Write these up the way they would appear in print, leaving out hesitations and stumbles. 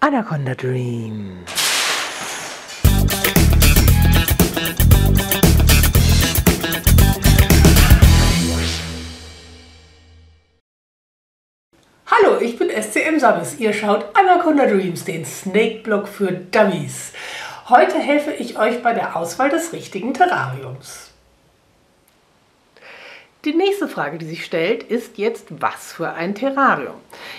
Anaconda Dream. Hallo, ich bin SCM Samis. Ihr schaut Anaconda Dreams, den Snake-Blog für Dummies. Heute helfe ich euch bei der Auswahl des richtigen Terrariums. Die nächste Frage, die sich stellt, ist jetzt, was für ein Terrarium?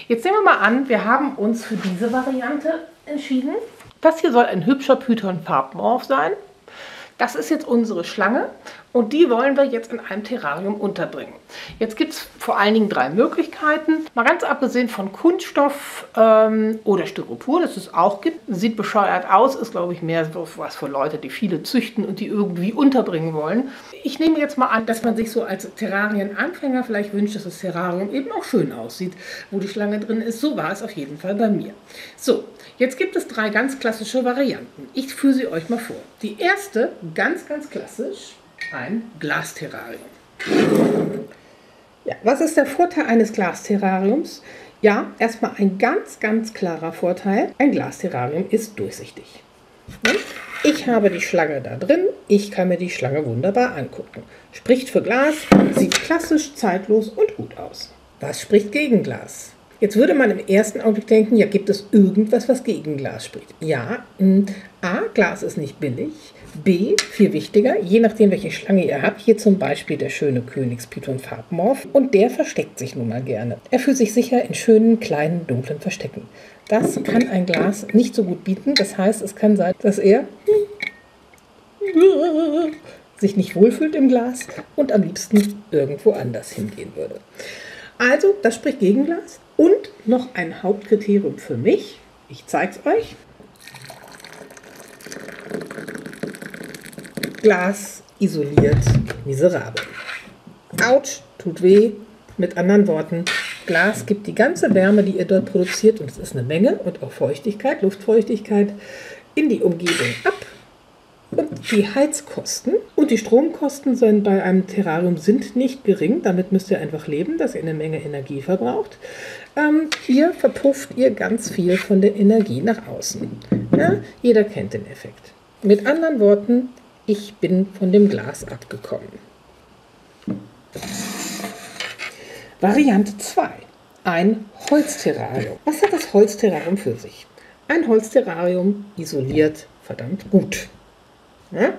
Jetzt nehmen wir mal an, wir haben uns für diese Variante entschieden. Das hier soll ein hübscher Python-Farbmorph sein. Das ist jetzt unsere Schlange und die wollen wir jetzt in einem Terrarium unterbringen. Jetzt gibt es vor allen Dingen 3 Möglichkeiten. Mal ganz abgesehen von Kunststoff oder Styropor, das es auch gibt. Sieht bescheuert aus, ist glaube ich mehr so was für Leute, die viele züchten und die irgendwie unterbringen wollen. Ich nehme jetzt mal an, dass man sich so als Terrarienanfänger vielleicht wünscht, dass das Terrarium eben auch schön aussieht, wo die Schlange drin ist. So war es auf jeden Fall bei mir. So, jetzt gibt es 3 ganz klassische Varianten. Ich führe sie euch mal vor. Die erste, ganz klassisch, ein Glasterrarium. Ja, was ist der Vorteil eines Glasterrariums? Ja, erstmal ein ganz klarer Vorteil. Ein Glasterrarium ist durchsichtig. Ich habe die Schlange da drin, ich kann mir die Schlange wunderbar angucken. Spricht für Glas, sieht klassisch, zeitlos und gut aus. Was spricht gegen Glas? Jetzt würde man im ersten Augenblick denken, ja, gibt es irgendwas, was gegen Glas spricht? Ja, A, Glas ist nicht billig. B, viel wichtiger, je nachdem, welche Schlange ihr habt, hier zum Beispiel der schöne Königspython-Farbmorph, und der versteckt sich nun mal gerne. Er fühlt sich sicher in schönen, kleinen, dunklen Verstecken. Das kann ein Glas nicht so gut bieten, das heißt, es kann sein, dass er sich nicht wohlfühlt im Glas und am liebsten irgendwo anders hingehen würde. Also, das spricht gegen Glas. Und noch ein Hauptkriterium für mich, ich zeige es euch. Glas isoliert miserabel. Autsch, tut weh. Mit anderen Worten, Glas gibt die ganze Wärme, die ihr dort produziert, und es ist eine Menge, und auch Feuchtigkeit, Luftfeuchtigkeit, in die Umgebung ab. Und die Heizkosten und die Stromkosten bei einem Terrarium sind nicht gering. Damit müsst ihr einfach leben, dass ihr eine Menge Energie verbraucht. Hier verpufft ihr ganz viel von der Energie nach außen. Ja, jeder kennt den Effekt. Mit anderen Worten, ich bin von dem Glas abgekommen. Variante 2. Ein Holzterrarium. Was hat das Holzterrarium für sich? Ein Holzterrarium isoliert verdammt gut. Ja?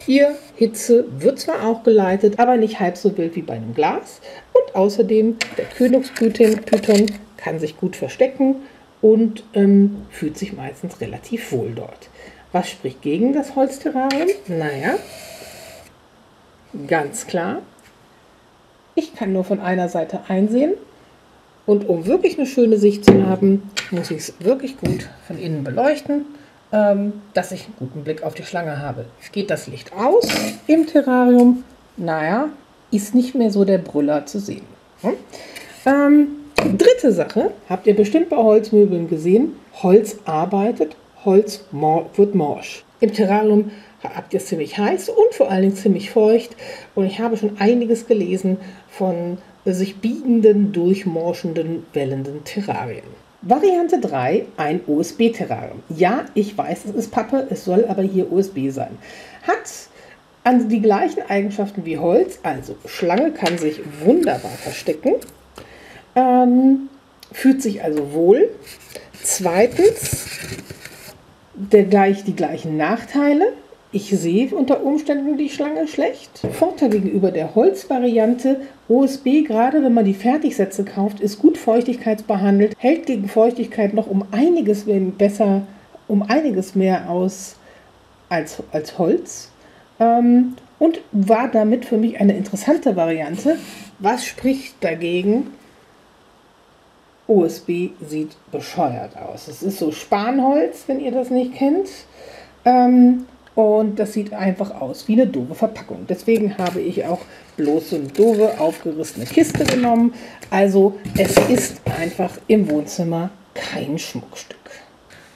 Hier Hitze wird zwar auch geleitet, aber nicht halb so wild wie bei einem Glas. Und außerdem, der Königspython kann sich gut verstecken und fühlt sich meistens relativ wohl dort. Was spricht gegen das Holzterrarium? Naja, ganz klar, ich kann nur von einer Seite einsehen. Und um wirklich eine schöne Sicht zu haben, muss ich es wirklich gut von innen beleuchten, dass ich einen guten Blick auf die Schlange habe. Geht das Licht aus im Terrarium? Naja, ist nicht mehr so der Brüller zu sehen. Dritte Sache, habt ihr bestimmt bei Holzmöbeln gesehen, Holz arbeitet, Holz wird morsch. Im Terrarium habt ihr es ziemlich heiß und vor allen Dingen ziemlich feucht. Und ich habe schon einiges gelesen von sich biegenden, durchmorschenden, wellenden Terrarien. Variante 3, ein OSB-Terrarium. Ja, ich weiß, es ist Pappe, es soll aber hier OSB sein. Hat also die gleichen Eigenschaften wie Holz, also Schlange kann sich wunderbar verstecken, fühlt sich also wohl. Zweitens, die gleichen Nachteile. Ich sehe unter Umständen die Schlange schlecht. Vorteil gegenüber der Holzvariante, OSB, gerade wenn man die Fertigsätze kauft, ist gut feuchtigkeitsbehandelt, hält gegen Feuchtigkeit noch um einiges mehr aus als Holz und war damit für mich eine interessante Variante. Was spricht dagegen? OSB sieht bescheuert aus. Es ist so Spanholz, wenn ihr das nicht kennt. Und das sieht einfach aus wie eine doofe Verpackung. Deswegen habe ich auch bloß so eine doofe, aufgerissene Kiste genommen. Also es ist einfach im Wohnzimmer kein Schmuckstück.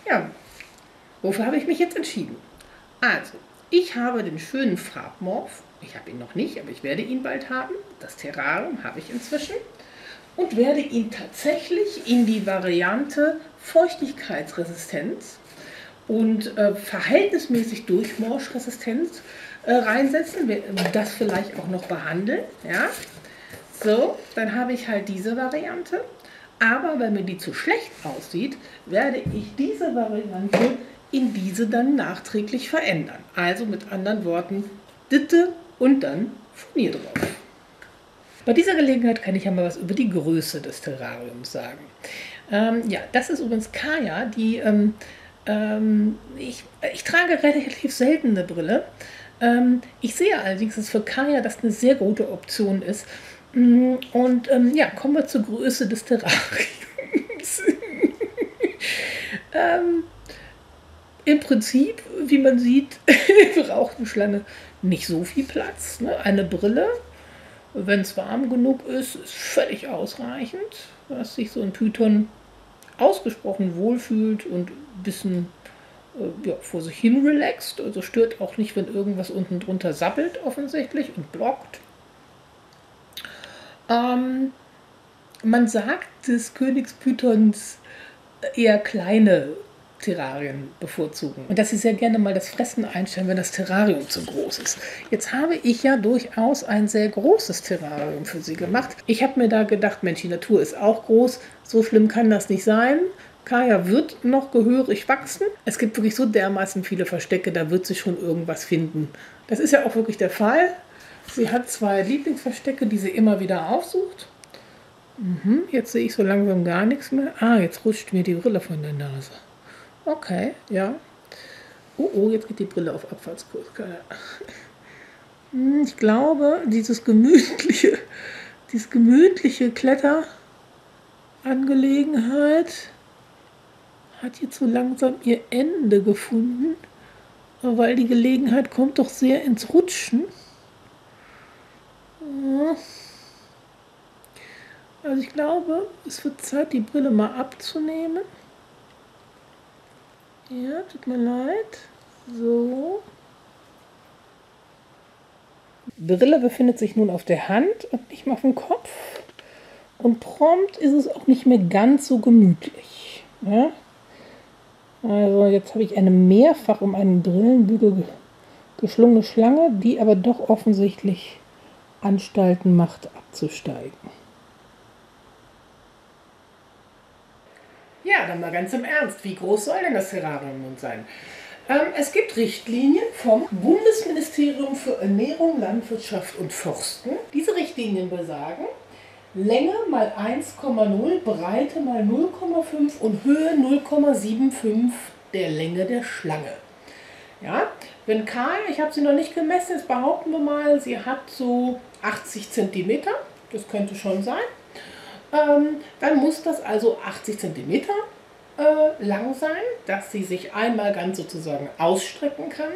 Ja, wofür habe ich mich jetzt entschieden? Also, ich habe den schönen Farbmorph. Ich habe ihn noch nicht, aber ich werde ihn bald haben. Das Terrarium habe ich inzwischen. und werde ihn tatsächlich in die Variante Feuchtigkeitsresistenz und verhältnismäßig Durchmorschresistenz reinsetzen, das vielleicht auch noch behandeln. Ja? So, dann habe ich halt diese Variante. Aber wenn mir die zu schlecht aussieht, werde ich diese Variante in diese dann nachträglich verändern. Also mit anderen Worten, Ditte und dann Furnier drauf. Bei dieser Gelegenheit kann ich ja mal was über die Größe des Terrariums sagen. Ja, das ist übrigens Kaya, die ich trage relativ selten eine Brille. Ich sehe allerdings, dass für Kaya das eine sehr gute Option ist. Und ja, kommen wir zur Größe des Terrariums. Im Prinzip, wie man sieht, braucht eine Schlange nicht so viel Platz. Ne? Eine Brille, wenn es warm genug ist, ist völlig ausreichend, dass sich so ein Python ausgesprochen wohlfühlt und ein bisschen ja, vor sich hin relaxt. Also stört auch nicht, wenn irgendwas unten drunter sabbelt offensichtlich und blockt. Man sagt des Königspythons eher kleine Terrarien bevorzugen und dass sie sehr gerne mal das Fressen einstellen, wenn das Terrarium zu groß ist. Jetzt habe ich ja durchaus ein sehr großes Terrarium für sie gemacht. Ich habe mir da gedacht, Mensch, die Natur ist auch groß, so schlimm kann das nicht sein. Kaya wird noch gehörig wachsen. Es gibt wirklich so dermaßen viele Verstecke, da wird sie schon irgendwas finden. Das ist ja auch wirklich der Fall. Sie hat 2 Lieblingsverstecke, die sie immer wieder aufsucht. Jetzt sehe ich so langsam gar nichts mehr. Ah, jetzt rutscht mir die Brille von der Nase. Okay, ja. Oh, jetzt geht die Brille auf Abfahrtskurs. Ich glaube, dieses gemütliche Kletterangelegenheit hat jetzt so langsam ihr Ende gefunden, weil die Gelegenheit kommt doch sehr ins Rutschen. Also ich glaube, es wird Zeit, die Brille mal abzunehmen. Ja, tut mir leid. So. Die Brille befindet sich nun auf der Hand und nicht mehr auf dem Kopf. Und prompt ist es auch nicht mehr ganz so gemütlich. Ja? Also jetzt habe ich eine mehrfach um einen Brillenbügel geschlungene Schlange, die aber doch offensichtlich Anstalten macht, abzusteigen. Ja, dann mal ganz im Ernst. Wie groß soll denn das Terrarium nun sein? Es gibt Richtlinien vom Bundesministerium für Ernährung, Landwirtschaft und Forsten. Diese Richtlinien besagen, Länge mal 1,0, Breite mal 0,5 und Höhe 0,75 der Länge der Schlange. Ja, wenn Kaya, ich habe sie noch nicht gemessen, jetzt behaupten wir mal, sie hat so 80 cm, das könnte schon sein. Dann muss das also 80 cm lang sein, dass sie sich einmal ganz sozusagen ausstrecken kann.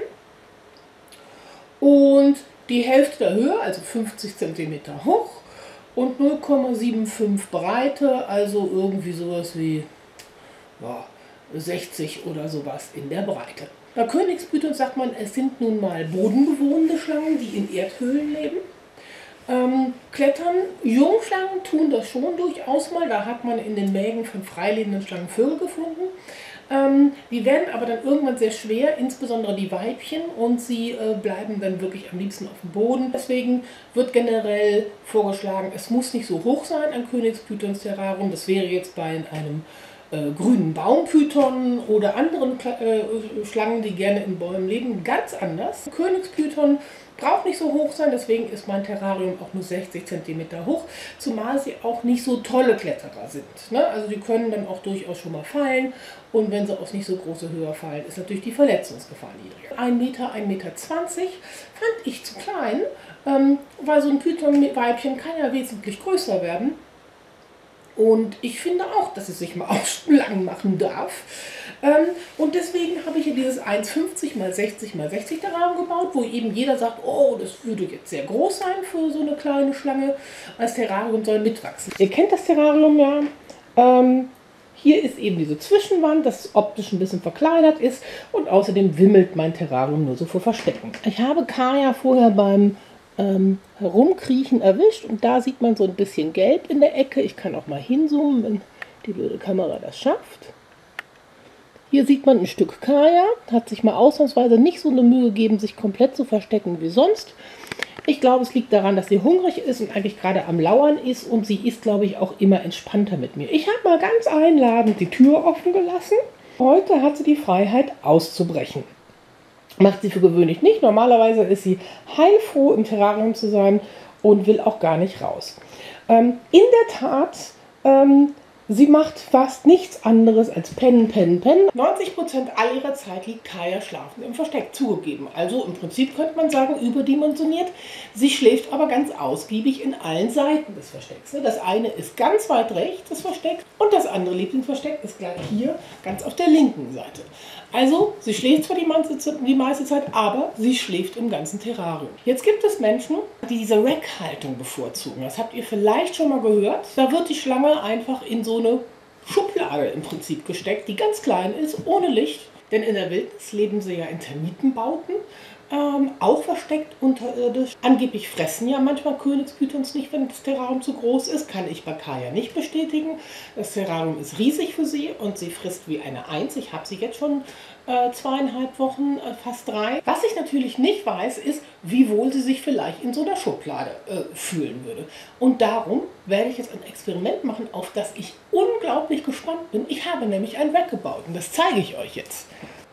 Und die Hälfte der Höhe, also 50 cm hoch und 0,75 Breite, also irgendwie sowas wie ja, 60 oder sowas in der Breite. Bei Königspython sagt man, es sind nun mal bodenbewohnende Schlangen, die in Erdhöhlen leben. Klettern, Jungschlangen tun das schon durchaus mal, da hat man in den Mägen von freilebenden Schlangen Vögel gefunden. Die werden aber dann irgendwann sehr schwer, insbesondere die Weibchen, und sie bleiben dann wirklich am liebsten auf dem Boden. Deswegen wird generell vorgeschlagen, es muss nicht so hoch sein, ein Königspythons Terrarium. Das wäre jetzt bei einem grünen Baumpython oder anderen Schlangen, die gerne in Bäumen leben, ganz anders. Königspython braucht nicht so hoch sein, deswegen ist mein Terrarium auch nur 60 cm hoch, zumal sie auch nicht so tolle Kletterer sind. Ne? Also die können dann auch durchaus schon mal fallen, und wenn sie auf nicht so große Höhe fallen, ist natürlich die Verletzungsgefahr niedriger. 1 Meter, 1,20 Meter fand ich zu klein, weil so ein Python-Weibchen kann ja wesentlich größer werden. Und ich finde auch, dass es sich mal lang machen darf. Und deswegen habe ich hier dieses 1,50 x 60 x 60 Terrarium gebaut, wo eben jeder sagt, oh, das würde jetzt sehr groß sein für so eine kleine Schlange. Das Terrarium soll mitwachsen. Ihr kennt das Terrarium ja. Hier ist eben diese Zwischenwand, das optisch ein bisschen verkleinert ist, und außerdem wimmelt mein Terrarium nur so vor Verstecken. Ich habe Kaya vorher beim Herumkriechen erwischt. Und da sieht man so ein bisschen Gelb in der Ecke. Ich kann auch mal hinzoomen, wenn die blöde Kamera das schafft. Hier sieht man ein Stück Kaya. Hat sich mal ausnahmsweise nicht so eine Mühe gegeben, sich komplett zu verstecken wie sonst. Ich glaube, es liegt daran, dass sie hungrig ist und eigentlich gerade am Lauern ist. Und sie ist, glaube ich, auch immer entspannter mit mir. Ich habe mal ganz einladend die Tür offen gelassen. Heute hat sie die Freiheit auszubrechen. Macht sie für gewöhnlich nicht. Normalerweise ist sie heilfroh, im Terrarium zu sein und will auch gar nicht raus. In der Tat, sie macht fast nichts anderes als pennen, pennen, pennen. 90% all ihrer Zeit liegt Kaya schlafend im Versteck, zugegeben. Also im Prinzip könnte man sagen, überdimensioniert. Sie schläft aber ganz ausgiebig in allen Seiten des Verstecks. Das eine ist ganz weit rechts, das Versteck, und das andere Lieblingsversteck ist gleich hier, ganz auf der linken Seite. Also, sie schläft zwar die meiste Zeit, aber sie schläft im ganzen Terrarium. Jetzt gibt es Menschen, die diese Rack-Haltung bevorzugen. Das habt ihr vielleicht schon mal gehört. Da wird die Schlange einfach in so eine Schublade im Prinzip gesteckt, die ganz klein ist, ohne Licht. Denn in der Wildnis leben sie ja in Termitenbauten, auch versteckt unterirdisch. Angeblich fressen ja manchmal Königspythons nicht, wenn das Terrarium zu groß ist. Kann ich bei Kaya nicht bestätigen. Das Terrarium ist riesig für sie und sie frisst wie eine Eins. Ich habe sie jetzt schon 2,5 Wochen, fast 3. Was ich natürlich nicht weiß, ist, wie wohl sie sich vielleicht in so einer Schublade fühlen würde. Und darum werde ich jetzt ein Experiment machen, auf das ich unglaublich gespannt bin. Ich habe nämlich ein Rack gebaut und das zeige ich euch jetzt.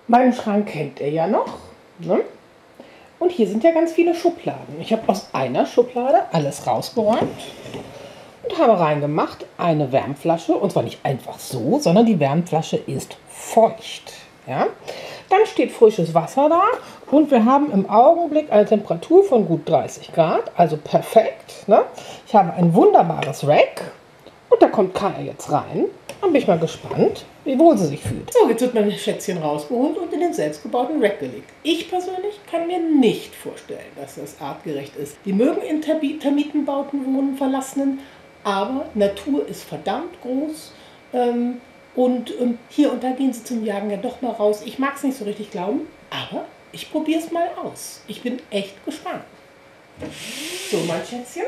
Meinen Schrank kennt ihr ja noch, ne? Und hier sind ja ganz viele Schubladen. Ich habe aus einer Schublade alles rausgeräumt und habe reingemacht eine Wärmflasche. Und zwar nicht einfach so, sondern die Wärmflasche ist feucht. Ja? Dann steht frisches Wasser da und wir haben im Augenblick eine Temperatur von gut 30 Grad, also perfekt. Ne? Ich habe ein wunderbares Rack und da kommt Kaya jetzt rein. Dann bin ich mal gespannt, wie wohl sie sich fühlt. So, jetzt wird mein Schätzchen rausgeholt und in den selbstgebauten Rack gelegt. Ich persönlich kann mir nicht vorstellen, dass das artgerecht ist. Die mögen in Termitenbauten wohnen, Verlassenen, aber Natur ist verdammt groß. Und hier und da gehen sie zum Jagen ja doch mal raus. Ich mag es nicht so richtig glauben, aber ich probiere es mal aus. Ich bin echt gespannt. So, mein Schätzchen.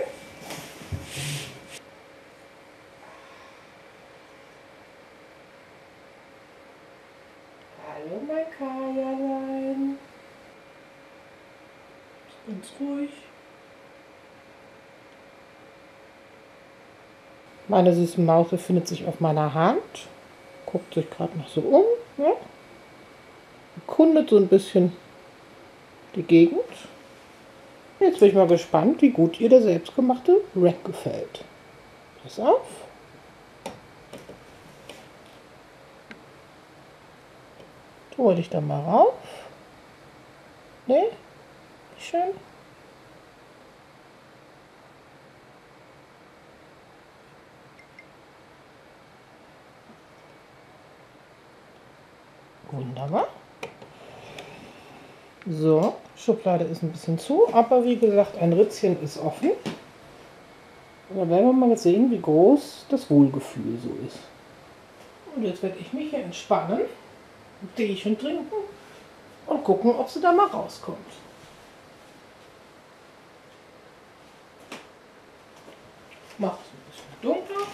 Hallo, mein Kajalein. Ist ganz ruhig. Meine süße Maus befindet sich auf meiner Hand. Guckt sich gerade noch so um. Ja? Erkundet so ein bisschen die Gegend. Jetzt bin ich mal gespannt, wie gut ihr der selbstgemachte Rack gefällt. Pass auf. Hol dich da mal rauf. Ne? Schön. Wunderbar. So, Schublade ist ein bisschen zu, aber wie gesagt, ein Ritzchen ist offen. Da werden wir mal jetzt sehen, wie groß das Wohlgefühl so ist. Und jetzt werde ich mich hier entspannen, ein Teechen trinken und gucken, ob sie da mal rauskommt. Mach es ein bisschen dunkler.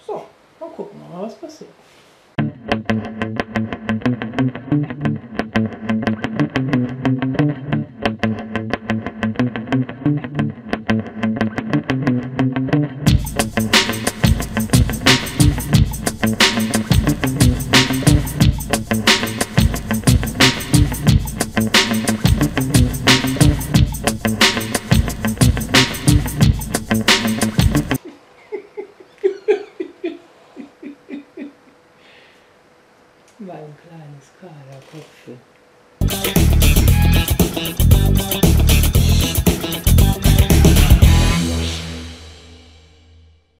So, dann gucken wir mal, was passiert. Mein kleines Kaderköpfchen.